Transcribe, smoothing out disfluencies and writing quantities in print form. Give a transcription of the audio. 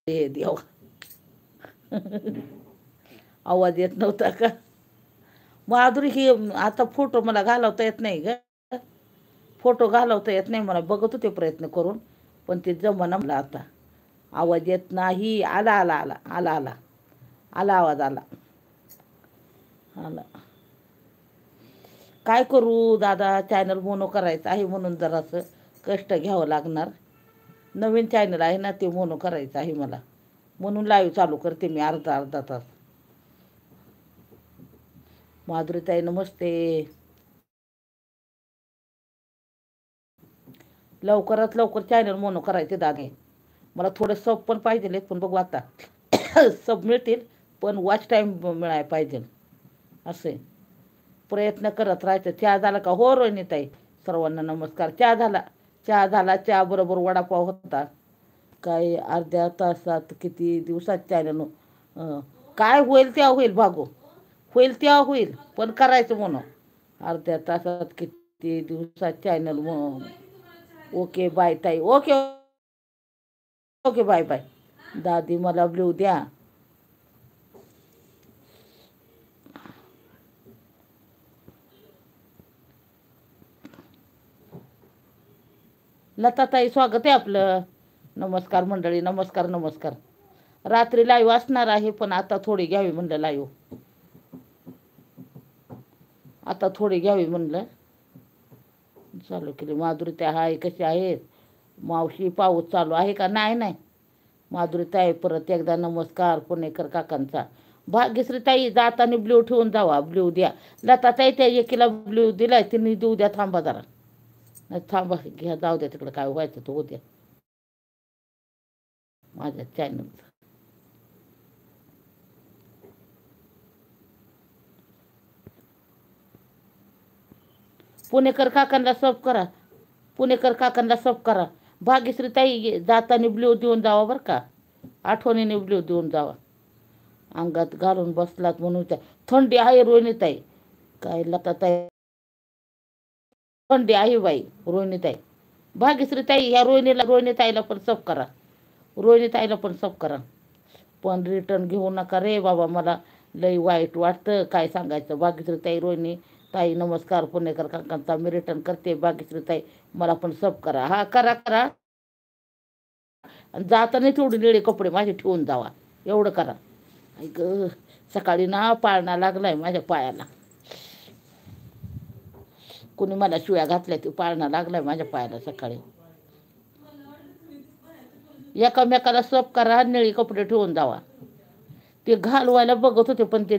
हे देवा. आवाज येत नव्हता का? माधुरी ही आता फोटो मला घालवता येत नाही ग. फोटो घालवता येत नाही मला. बघत होते प्रयत्न करून पण ते जमना मला. आता आवाज येत नाही. आला आला आला आला आला आला आवाज आला आला. काय करू दादा, चॅनल मोनो करायचं आहे म्हणून जरासं कष्ट घ्यावं लागणार. नवीन चॅनल आहे ना, ते मोनो करायचं आहे मला म्हणून लाईव्ह चालू करते मी अर्धा अर्धा तास. माधुरीताई नमस्ते. लवकरात लवकर चॅनल मोनो करायचे दादा. मला थोडं सब पण पाहिजे, पण बघू आता. सब मिळतील पण वॉच टाईम मिळायला पाहिजे. असे प्रयत्न करत राहायचं. चहा झाला का? हो रोहिणीताई, सर्वांना नमस्कार. चहा झाला. चहा झाला. चहा बरोबर वडापाव होता. काय अर्ध्या तासात किती दिवसात चॅनल काय होईल तेव्हा होईल भागो. होईल तेव्हा होईल पण करायचं म्हणून. अर्ध्या तासात किती दिवसात चॅनल. ओके बाय ताई. Okay okay bye bye. दादी मला ब्ल्यू द्या. लताताई स्वागत आहे आपलं. नमस्कार मंडळी. नमस्कार नमस्कार. रात्री लाईव्ह असणार आहे पण आता थोडी घ्यावी म्हणलं लाईव्ह. आता थोडी घ्यावी म्हणलं चालू केली. माधुरीताई हाय, कशी आहेत? मावशी पाऊस चालू आहे का? नाही नाही. माधुरीताई परत एकदा नमस्कार पुणेकर काकांचा. भाग्यश्रीताई जाताना ब्ल्यू ठेवून जावा. ब्ल्यू द्या. लताताई त्या एकीला ब्ल्यू दिलाय, तिने देऊ द्या. थांबा जरा. नाही थांबा, घ्या जाऊ द्या तिकडे. काय व्हायचं तो उद्या माझ्या चॅनलचं. पुणेकर काकांना सब करा. पुणेकर काकांना सब करा. भाग्यश्रीताई जाताना ब्ल्यू देऊन जावा बरं का. आठवणीने ब्ल्यू देऊन जावा. अंगात घालून बसलात म्हणून. थंडी आहे रोहिणीताई. काय लताताई थंडी आहे बाई रोहिणीताई. भाग्यश्रीताई ह्या रोहिणीताईला पण सब करा. रोहिणीताईला पण सब करा. पण रिटर्न घेऊ नका रे बाबा. मला लई वाईट वाटतं. काय सांगायचं. भाग्यश्रीताई रोहिणी ताई नमस्कार पुणेकर काकांचा. मी रिटर्न करते. भाग्यश्रीताई मला पण सब करा. हा करा करा. जाताना तेवढे निळे कपडे माझे ठेवून जावा. एवढं करा. ऐक सकाळी ना पाळणा लागलाय माझ्या पायाला. कोणी मला शिव्या घातल्या, ते पाळणा लागलाय माझ्या पायाला सकाळी. एकामेकाला सब करा. निळी कपडे ठेवून जावा. ते घालवायला बघत होते पण ते